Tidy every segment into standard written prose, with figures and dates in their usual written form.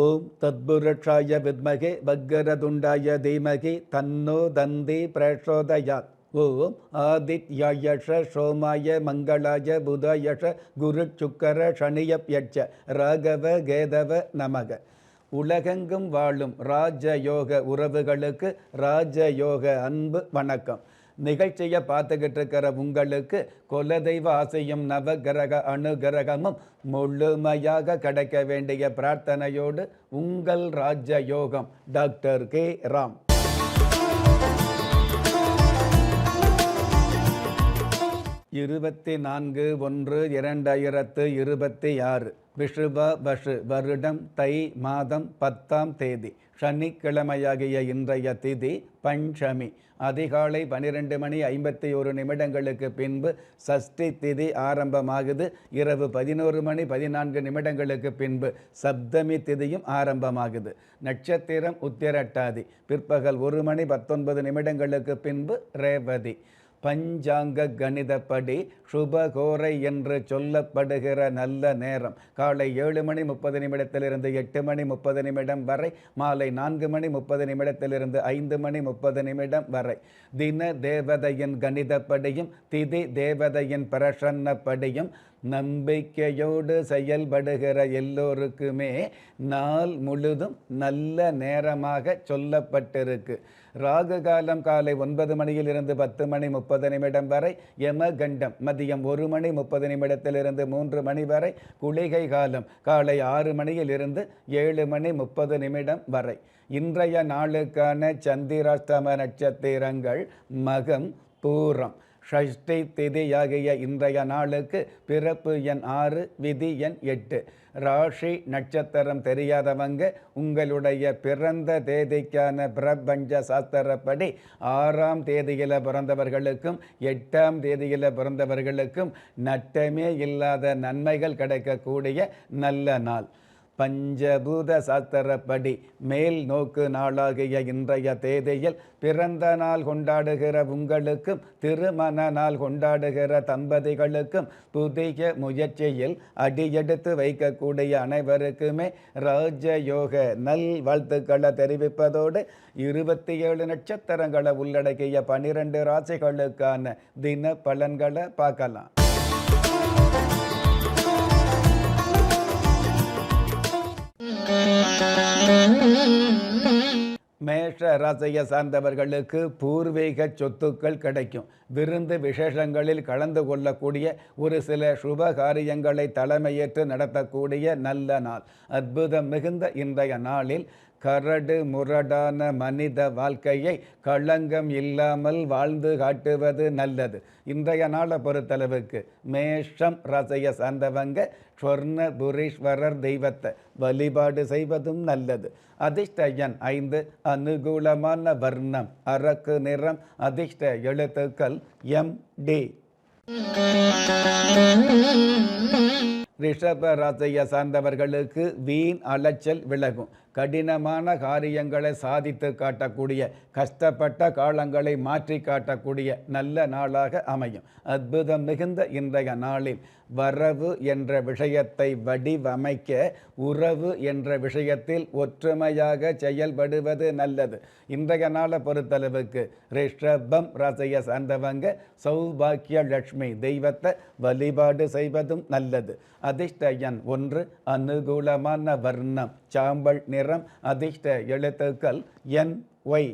ஓம் தத்புருஷாய வித்மகே வக்கரதுண்டாய தீமகி தன்னோ தந்தி பிரச்சோதயாத். ஓம் ஆதித்யாயஷ சோமாய மங்களாய புதாயஷ குரு சுக்கர சனியப்யட்ச ராகவ கேதவ நமக. உலகெங்கும் வாழும் ராஜயோக உறவுகளுக்கு ராஜயோக அன்பு வணக்கம். நிகழ்ச்சியை பார்த்துக்கிட்டு இருக்கிற உங்களுக்கு குலதெய்வ ஆசையும் நவகிரக அனுகிரகமும் முழுமையாக கிடைக்க வேண்டிய பிரார்த்தனையோடு உங்கள் ராஜயோகம் டாக்டர் கே ராம். இருபத்தி 4/1/2026 விஷுவ வஷு வருடம் தை மாதம் 10ஆம் தேதி சனிக்கிழமையாகிய இன்றைய திதி பஞ்சமி. அதிகாலை 12:51 பின்பு சஷ்டி திதி ஆரம்பமாகுது. இரவு 11:14 பின்பு சப்தமி திதியும் ஆரம்பமாகுது. நட்சத்திரம் உத்திரட்டாதி. பிற்பகல் 1:19 பின்பு ரேவதி. பஞ்சாங்க கணிதப்படி சுபகோரை என்று சொல்லப்படுகிற நல்ல நேரம் காலை 7:30 8:30 வரை, மாலை 4:30 5:30 வரை. தின தேவதையின் கணிதப்படியும் திதி தேவதையின் பிரசன்னப்படியும் நம்பிக்கையோடு செயல்படுகிற எல்லோருக்குமே நாள் முழுதும் நல்ல நேரமாக சொல்லப்பட்டிருக்கு. ராகு காலம் காலை 9 மணியிலிருந்து 10:30 வரை, யமகண்டம் மதியம் 1:30 3 மணி வரை, குளிகை காலம் காலை 6 மணியிலிருந்து 7:30 வரை. இன்றைய நாளுக்கான சந்திராஷ்டம நட்சத்திரங்கள் மகம், பூரம். ஷஷ்டி திதியாகிய இன்றைய நாளுக்கு பிறப்பு எண் 6, விதி எண் 8. ராசி நட்சத்திரம் தெரியாதவங்க உங்களுடைய பிறந்த தேதிக்கான பிரபஞ்ச சாஸ்திரப்படி 6ஆம் தேதியில் பிறந்தவர்களுக்கும் 8ஆம் தேதியில் பிறந்தவர்களுக்கும் நட்டமே இல்லாத நன்மைகள் கிடைக்கக்கூடிய நல்ல நாள். பஞ்சபூத சாஸ்திரப்படி மேல் நோக்கு நாளாகிய இன்றைய தேதியில் பிறந்த நாள் கொண்டாடுகிற உங்களுக்கும் திருமண நாள் கொண்டாடுகிற தம்பதிகளுக்கும் புதிய முயற்சியில் அடியெடுத்து வைக்கக்கூடிய அனைவருக்குமே ராஜயோக நல் வாழ்த்துக்களை தெரிவிப்பதோடு 27 நட்சத்திரங்களை உள்ளடக்கிய 12 ராசிகளுக்கான தின பலன்களை பார்க்கலாம். மேஷ ராசியை சார்ந்தவர்களுக்கு பூர்வீக சொத்துக்கள் கிடைக்கும். விருந்து விசேஷங்களில் கலந்து கொள்ளக்கூடிய ஒரு சில சுப காரியங்களை தலைமையேற்று நடத்தக்கூடிய நல்ல நாள். அற்புதம் மிகுந்த இன்றைய நாளில் கரடு முரடான மனித வாழ்க்கையை களங்கம் இல்லாமல் வாழ்ந்து காட்டுவது நல்லது. இன்றைய நாளை பொறுத்தளவுக்கு மேஷம் ராசியை சார்ந்தவங்க ஸ்வர்ணபுரீஸ்வரர் தெய்வத்தை வழிபாடு செய்வதும் நல்லது. அதிர்ஷ்ட எண் 5. அனுகூலமான வர்ணம் அரக்கு நிறம். அதிர்ஷ்ட எழுத்துக்கள் MD. ரிஷப ராசியை சார்ந்தவர்களுக்கு வீண் அலைச்சல் விலகும். கடினமான காரியங்களை சாதித்து காட்டக்கூடிய, கஷ்டப்பட்ட காலங்களை மாற்றி காட்டக்கூடிய நல்ல நாளாக அமையும். அற்புதம் மிகுந்த இன்றைய நாளில் வரவு என்ற விஷயத்தை வடிவமைக்க உறவு என்ற விஷயத்தில் ஒற்றுமையாக செயல்படுவது நல்லது. இன்றைய நாளை பொறுத்தளவுக்கு ரிஷபம் ராசியை சார்ந்தவங்க சௌபாக்கிய லட்சுமி தெய்வத்தை வழிபாடு செய்வதும் நல்லது. அதிர்ஷ்ட எண் 1. அனுகூலமான வர்ணம் சாம்பல் நிறம். அதிர்ஷ்ட எழுத்துக்கள் NY.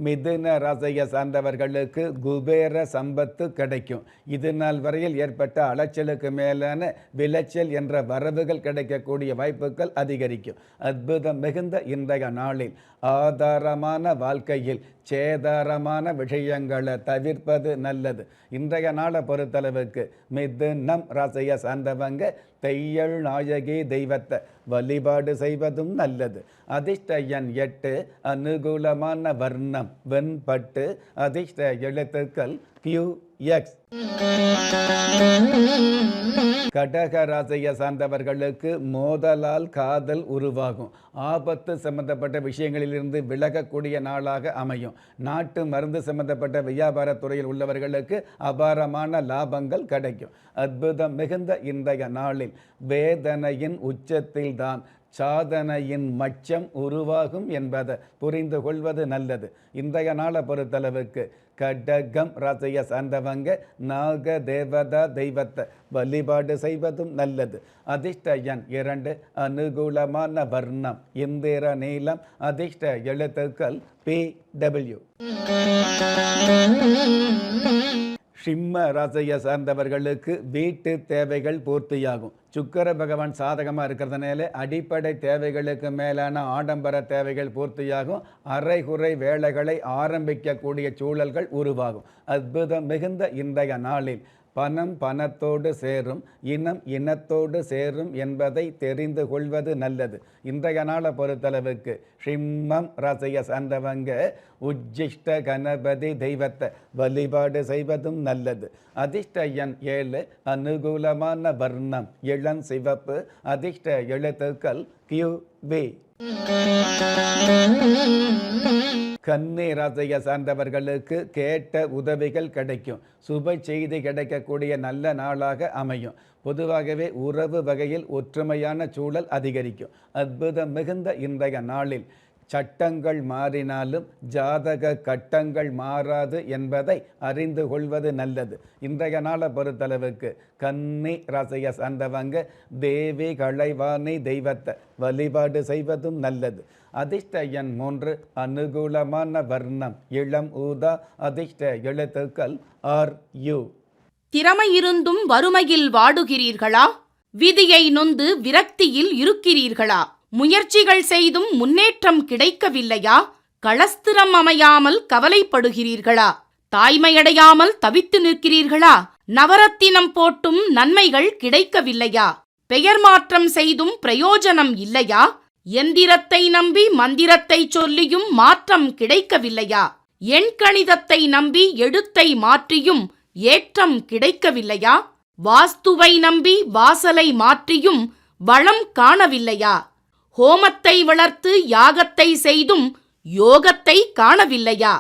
மிதுன ராசியை சார்ந்தவர்களுக்கு குபேர சம்பத்து கிடைக்கும். இது நாள் வரையில் ஏற்பட்ட அலைச்சலுக்கு மேலான விளைச்சல் என்ற வரவுகள் கிடைக்கக்கூடிய வாய்ப்புகள் அதிகரிக்கும். அற்புதம் மிகுந்த இன்றைய நாளில் ஆதாரமான வாழ்க்கையில் சேதாரமான விஷயங்களை தவிர்ப்பது நல்லது. இன்றைய நாளை பொறுத்தளவுக்கு மிதுனம் ராசியை சார்ந்தவங்க தையல் நாயகி தெய்வத்தை வழிபாடு செய்வதும் நல்லது. அதிர்ஷ்ட எண் 8. அனுகூலமான வர்ணம் வெண்பட்டு. அதிர்ஷ்ட எழுத்துக்கள் QA. எக்ஸ். கடக ராசியை சார்ந்தவர்களுக்கு மோதலால் காதல் உருவாகும். ஆபத்து சம்பந்தப்பட்ட விஷயங்களிலிருந்து விலகக்கூடிய நாளாக அமையும். நாட்டு மருந்து சம்பந்தப்பட்ட வியாபார துறையில் உள்ளவர்களுக்கு அபாரமான லாபங்கள் கிடைக்கும். அற்புதம் மிகுந்த இன்றைய நாளில் வேதனையின் உச்சத்தில்தான் சாதனையின் மச்சம் உருவாகும் என்பதை புரிந்து கொள்வது நல்லது. இன்றைய நாளை பொறுத்தளவுக்கு கடகம் ராசியை சார்ந்தவங்க நாக தேவதா தெய்வத்தை வழிபாடு செய்வதும் நல்லது. அதிர்ஷ்ட எண் 2, அனுகூலமான வர்ணம் இந்திர நீலம், அதிர்ஷ்ட எழுத்துக்கள் PW. சிம்ம ராசியை சார்ந்தவர்களுக்கு வீட்டு தேவைகள் பூர்த்தியாகும். சுக்கிர பகவான் சாதகமாக இருக்கிறதுனால அடிப்படை தேவைகளுக்கு மேலான ஆடம்பர தேவைகள் பூர்த்தியாகும். அரைகுறை வேலைகளை ஆரம்பிக்கக்கூடிய சூழல்கள் உருவாகும். அற்புதம் மிகுந்த இன்றைய நாளில் பணம் பணத்தோடு சேரும், இனம் இனத்தோடு சேரும் என்பதை தெரிந்து கொள்வது நல்லது. இன்றைய நாளை பொறுத்தளவுக்கு சிம்மம் ராசியை சார்ந்தவங்க உஜ்ஜிஷ்ட கணபதி தெய்வத்தை வழிபாடு செய்வதும் நல்லது. அதிர்ஷ்ட எண் 7, அனுகூலமான வர்ணம் இளம் சிவப்பு, அதிர்ஷ்ட எழுத்துக்கள் QV. கன்னி ராசியை சார்ந்தவர்களுக்கு கேட்ட உதவிகள் கிடைக்கும். சுப செய்தி கிடைக்கக்கூடிய நல்ல நாளாக அமையும். பொதுவாகவே உறவு வகையில் ஒற்றுமையான சூழல் அதிகரிக்கும். அற்புதம் மிகுந்த இன்றைய நாளில் சட்டங்கள் மாறினாலும் ஜாதக கட்டங்கள் மாறாது என்பதை அறிந்து கொள்வது நல்லது. இன்றைய நாளை பொறுத்தளவுக்கு கன்னி ராசியை சார்ந்தவங்க தேவி கலைவாணி தெய்வத்தை வழிபாடு செய்வதும் நல்லது. அதிர்ஷ்ட எண் 3, அனுகூலமான வர்ணம் இளம் ஊதா, அதிர்ஷ்ட எழுத்துக்கள் RU. திறமை இருந்தும் வறுமையில் வாடுகிறீர்களா? விதியை நொந்து விரக்தியில் இருக்கிறீர்களா? முயற்சிகள் செய்தும் முன்னேற்றம் கிடைக்கவில்லையா? களஸ்திரம் அமையாமல் கவலைப்படுகிறீர்களா? தாய்மையடையாமல் தவித்து நிற்கிறீர்களா? நவரத்தினம் போட்டும் நன்மைகள் கிடைக்கவில்லையா? பெயர் மாற்றம் செய்தும் பிரயோஜனம் இல்லையா? எந்திரத்தை நம்பி மந்திரத்தை சொல்லியும் மாற்றம் கிடைக்கவில்லையா? எண்கணிதத்தை நம்பி எழுத்தை மாற்றியும் ஏற்றம் கிடைக்கவில்லையா? வாஸ்துவை நம்பி வாசலை மாற்றியும் வளம் காணவில்லையா? ஹோமத்தை வளர்த்து யாகத்தை செய்தும் யோகத்தை காணவில்லையா?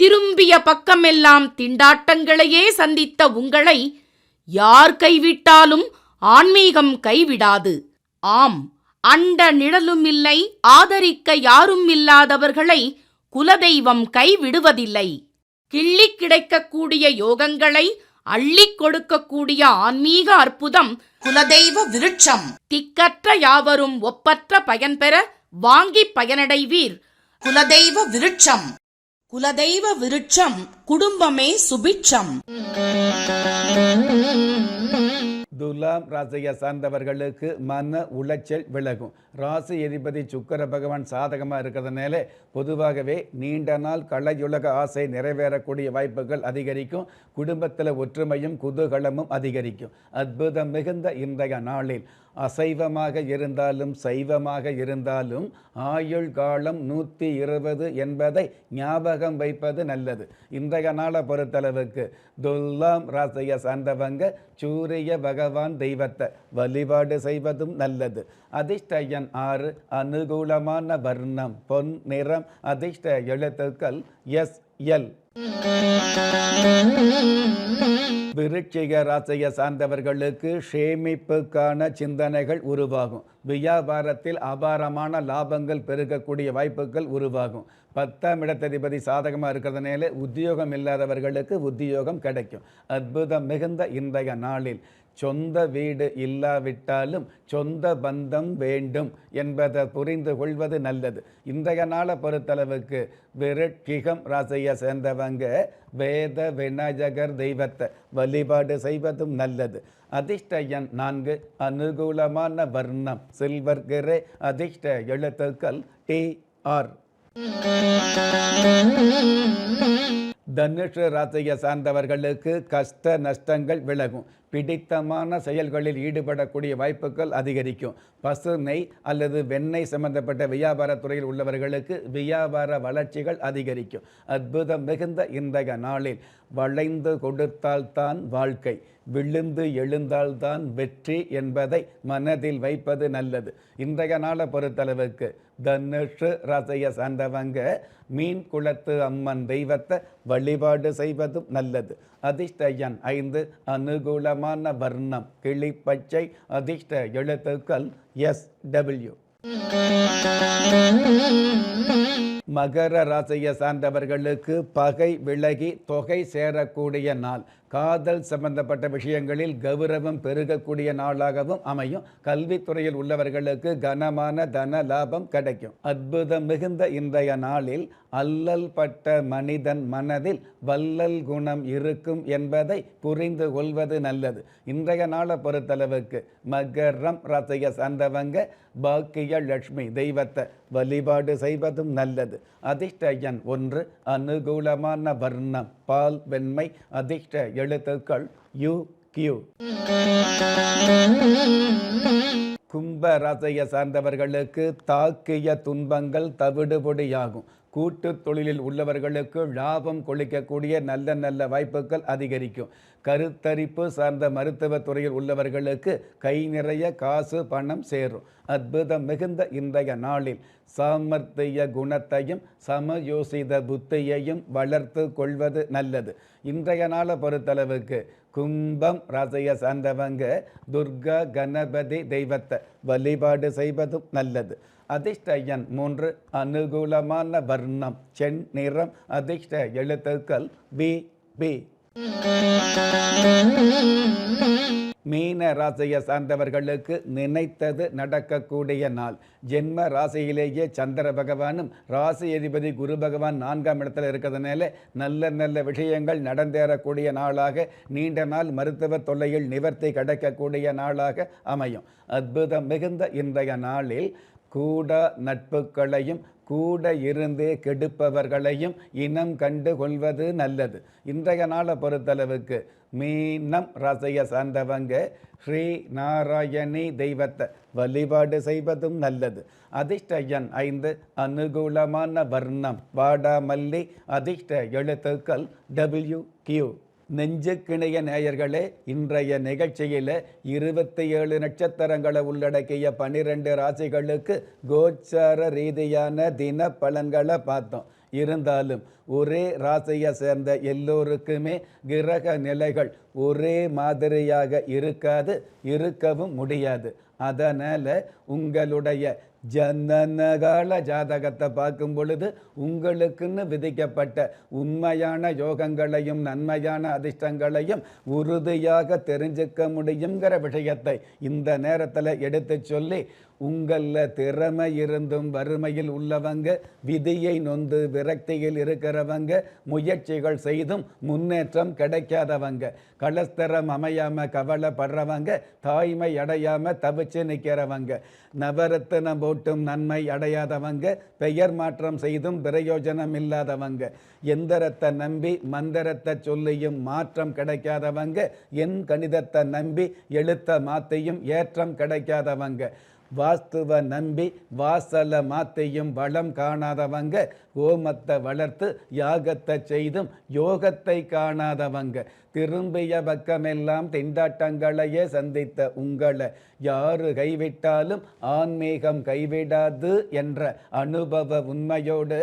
திரும்பிய பக்கமெல்லாம் திண்டாட்டங்களையே சந்தித்த உங்களை யார் கைவிட்டாலும் ஆன்மீகம் கைவிடாது. ஆம், அண்ட நிழலும் இல்லை, ஆதரிக்க யாரும் இல்லாதவர்களை குலதெய்வம் கைவிடுவதில்லை. கிள்ளிக் கிடைக்கக்கூடிய யோகங்களை அள்ளிக் கொடுக்கக்கூடிய ஆன்மீக அற்புதம் குலதெய்வ விருட்சம். திக்கற்ற யாவரும் ஒப்பற்ற பயன்பெற வாங்கி பயனடைவீர். குலதெய்வ விருட்சம். குலதெய்வ விருட்சம் குடும்பமே சுபிட்சம். துலாம் ராசியை சார்ந்தவர்களுக்கு மன உளைச்சல் விலகும். ராசி அதிபதி சுக்கிர பகவான் சாதகமாக இருக்கிறதுனால பொதுவாகவே நீண்ட நாள் கலையுலக ஆசை நிறைவேறக்கூடிய வாய்ப்புகள் அதிகரிக்கும். குடும்பத்தில் ஒற்றுமையும் குதூகலமும் அதிகரிக்கும். அற்புதம் மிகுந்த இன்றைய நாளில் அசைவமாக இருந்தாலும் சைவமாக இருந்தாலும் ஆயுள் காலம் 120 என்பதை ஞாபகம் வைப்பது நல்லது. இன்றைய நாளை பொறுத்தளவுக்கு துலாம் ராசியை சார்ந்தவங்க சூரிய பகவான் தெய்வத்தை வழிபாடு செய்வதும் நல்லது. அதிர்ஷ்ட எண் 6, அனுகூலமான வர்ணம் பொன் நிறம், அதிர்ஷ்ட எழுத்துக்கள் SL. விருச்சிக ராசியை சார்ந்தவர்களுக்கு சேமிப்புக்கான சிந்தனைகள் உருவாகும். வியாபாரத்தில் அபாரமான லாபங்கள் பெருகக்கூடிய வாய்ப்புகள் உருவாகும். 10ஆம் இடத்ததிபதி சாதகமாக இருக்கிறதுனால உத்தியோகம் இல்லாதவர்களுக்கு உத்தியோகம் கிடைக்கும். அற்புதம் மிகுந்த இன்றைய நாளில் சொந்த வீடு இல்லாவிட்டாலும் சொந்த பந்தம் வேண்டும் என்பதை புரிந்து கொள்வது நல்லது. இன்றைய நாளை பொறுத்தளவுக்கு விருச்சிகம் ராசியை சேர்ந்தவங்க வேத விநாயகர் தெய்வத்தை வழிபாடு செய்வதும் நல்லது. அதிர்ஷ்ட எண் 4, அனுகூலமான வர்ணம் சில்வர் கிரே, அதிர்ஷ்ட எழுத்துக்கள் TR. தனுஷ ராசியை சார்ந்தவர்களுக்கு கஷ்ட நஷ்டங்கள் விலகும். பிடித்தமான செயல்களில் ஈடுபடக்கூடிய வாய்ப்புகள் அதிகரிக்கும். பசு நெய் அல்லது வெண்ணெய் சம்பந்தப்பட்ட வியாபாரத்துறையில் உள்ளவர்களுக்கு வியாபார வளர்ச்சிகள் அதிகரிக்கும். அற்புதம் மிகுந்த இன்றைய நாளில் வளைந்து கொடுத்தால்தான் வாழ்க்கை, விழுந்து எழுந்தால்தான் வெற்றி என்பதை மனதில் வைப்பது நல்லது. இன்றைய நாளை பொறுத்தளவுக்கு தனுஷு ராசியை சார்ந்தவங்க மீன் குளத்து அம்மன் தெய்வத்தை வழிபாடு செய்வதும் நல்லது. அதிர்ஷ்ட எண் 5, அனுகூலமான வர்ணம் கிளிப்பச்சை, அதிர்ஷ்ட எழுத்துக்கள் SW. மகர ராசியை சார்ந்தவர்களுக்கு பகை விலகி தொகை சேரக்கூடிய நாள். காதல் சம்பந்தப்பட்ட விஷயங்களில் கௌரவம் பெருகக்கூடிய நாளாகவும் அமையும். கல்வித்துறையில் உள்ளவர்களுக்கு கனமான தன லாபம் கிடைக்கும். அற்புதம் மிகுந்த இன்றைய நாளில் அல்லல் பட்ட மனிதன் மனதில் வள்ளல் குணம் இருக்கும் என்பதை புரிந்து கொள்வது நல்லது. இன்றைய நாளை பொறுத்தளவுக்கு மகரம் ராசியை சார்ந்தவங்க பாக்கிய லட்சுமி தெய்வத்தை வழிபாடு செய்வதும் நல்லது. அதிர்ஷ்ட எண் 1, அனுகூலமான வர்ணம் பால் வெண்மை, அதிர்ஷ்ட எழுத்துக்கள் UQ. கும்ப ராசியை சார்ந்தவர்களுக்கு தாக்கிய துன்பங்கள் தவிடுபொடியாகும். கூட்டு தொழிலில் உள்ளவர்களுக்கு லாபம் கொளிக்கக்கூடிய நல்ல நல்ல வாய்ப்புகள் அதிகரிக்கும். கருத்தரிப்பு சார்ந்த மருத்துவ துறையில் உள்ளவர்களுக்கு கை நிறைய காசு பணம் சேரும். அற்புதம் மிகுந்த இன்றைய நாளில் சாமர்த்திய குணத்தையும் சமயோசித புத்தியையும் வளர்த்து கொள்வது நல்லது. இன்றைய நாளை பொறுத்தளவுக்கு கும்பம் ராசியை சார்ந்தவங்க துர்கா கணபதி தெய்வத்தை வழிபாடு செய்வதும் நல்லது. அதிர்ஷ்ட எண் 3, அனுகூலமான வர்ணம் சென் நிறம், அதிர்ஷ்ட எழுத்துக்கள் BB. மீன ராசியை சார்ந்தவர்களுக்கு நினைத்தது நடக்கக்கூடிய நாள். ஜென்ம ராசியிலேயே சந்திர பகவானும் ராசி அதிபதி குரு பகவான் 4ஆம் இடத்துல இருக்கிறதுனால நல்ல நல்ல விஷயங்கள் நடந்தேறக்கூடிய நாளாக, நீண்ட நாள் மருத்துவ தொல்லையில் நிவர்த்தி கிடைக்கக்கூடிய நாளாக அமையும். அற்புதம் மிகுந்த இன்றைய நாளில் கூட நட்புகளையும் கூட இருந்தே கெடுப்பவர்களையும் இனம் கண்டு கொள்வது நல்லது. இன்றைய நாளை பொறுத்தளவுக்கு மீனம் ராசியை சார்ந்தவங்க ஸ்ரீ நாராயணி தெய்வத்தை வழிபாடு செய்வதும் நல்லது. அதிர்ஷ்ட எண் 5, அனுகூலமான வர்ணம் வாடாமல்லி, அதிர்ஷ்ட எழுத்துக்கள் WQ. நெஞ்சுக்கிணைய நேயர்களே, இன்றைய நிகழ்ச்சியில் 27 நட்சத்திரங்களை உள்ளடக்கிய 12 ராசிகளுக்கு கோச்சார ரீதியான தின பலன்களை பார்த்தோம். இருந்தாலும் ஒரே ராசியை சேர்ந்த எல்லோருக்குமே கிரக நிலைகள் ஒரே மாதிரியாக இருக்காது, இருக்கவும் முடியாது. அதனால் உங்களுடைய ஜனனகால ஜாதகத்தை பார்க்கும் பொழுது உங்களுக்குன்னு விதிக்கப்பட்ட உண்மையான யோகங்களையும் நன்மையான அதிர்ஷ்டங்களையும் உறுதியாக தெரிஞ்சுக்க முடியுங்கிற விஷயத்தை இந்த நேரத்தில் எடுத்து சொல்லி, உங்களில் திறமை இருந்தும் வறுமையில் உள்ளவங்க, விதியை நொந்து விரக்தியில் இருக்கிறவங்க, முயற்சிகள் செய்தும் முன்னேற்றம் கிடைக்காதவங்க, கலஸ்தரம் அமையாமல் கவலைப்படுறவங்க, தாய்மை அடையாமல் தவிச்சு நிற்கிறவங்க, நவரத்தினம் போட்டும் நன்மை அடையாதவங்க, பெயர் மாற்றம் செய்தும் பிரயோஜனம் இல்லாதவங்க, எந்திரத்தை நம்பி மந்திரத்தை சொல்லியும் மாற்றம் கிடைக்காதவங்க, என் கணிதத்தை நம்பி எழுத்த மாற்றியும் ஏற்றம் கிடைக்காதவங்க, வாஸ்துவ நம்பி வாசல மாத்தையும் வளம் காணாதவங்க, ஓமத்தை வளர்த்து யாகத்தை செய்தும் யோகத்தை காணாதவங்க, திரும்பிய பக்கமெல்லாம் திண்டாட்டங்களையே சந்தித்த உங்களை யாரு கைவிட்டாலும் ஆன்மீகம் கைவிடாது என்ற அனுபவ உண்மையோடு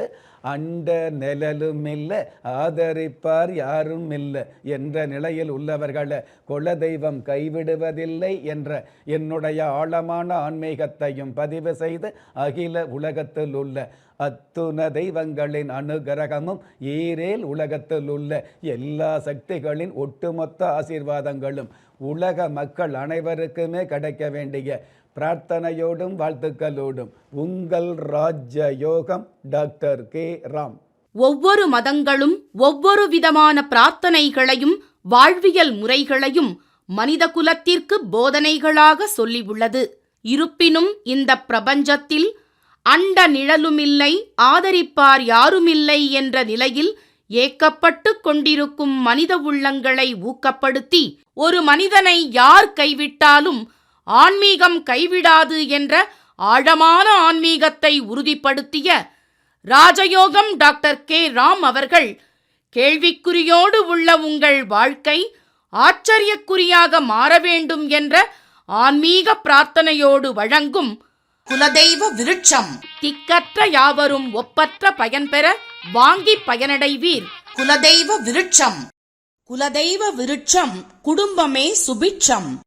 அண்ட நிழலும் இல்லை, ஆதரிப்பார் யாரும் இல்லை என்ற நிலையில் உள்ளவர்களை குலதெய்வம் கைவிடுவதில்லை என்ற என்னுடைய ஆழமான ஆன்மீகத்தையும் பதிவு செய்து அகில உலகத்தில் உள்ள அத்துண தெய்வங்களின் அனுகிரகமும் ஈரேல் உலகத்தில் உள்ள எல்லா சக்திகளின் ஒட்டுமொத்த ஆசீர்வாதங்களும் உலக மக்கள் அனைவருக்குமே கிடைக்க வேண்டிய பிரார்த்தனையோடும் வாழ்த்துக்களோடும் உங்கள் ராஜ்ய யோகம் டாக்டர் கே. ராம். ஒவ்வொரு மதங்களும் ஒவ்வொரு விதமான பிரார்த்தனைகளையும் வாழ்வியல் முறைகளையும் மனித குலத்திற்கு போதனைகளாக சொல்லியுள்ளது. இருப்பினும் இந்த பிரபஞ்சத்தில் அண்ட நிழலுமில்லை, ஆதரிப்பார் யாருமில்லை என்ற நிலையில் ஏக்கப்பட்டு கொண்டிருக்கும் மனித உள்ளங்களை ஊக்கப்படுத்தி ஒரு மனிதனை யார் கைவிட்டாலும் ஆன்மீகம் கைவிடாது என்ற ஆழமான ஆன்மீகத்தை உறுதிப்படுத்திய ராஜயோகம் டாக்டர் கே. ராம் அவர்கள் கேள்விக்குறியோடு உள்ள உங்கள் வாழ்க்கை ஆச்சரியக்குறியாக மாற வேண்டும் என்ற ஆன்மீக பிரார்த்தனையோடு வழங்கும் குலதெய்வ விருட்சம். திக்கற்ற யாவரும் ஒப்பற்ற பயன்பெற வாங்கி பயனடைவீர். குலதெய்வ விருட்சம். குலதெய்வ விருட்சம் குடும்பமே சுபிட்சம்.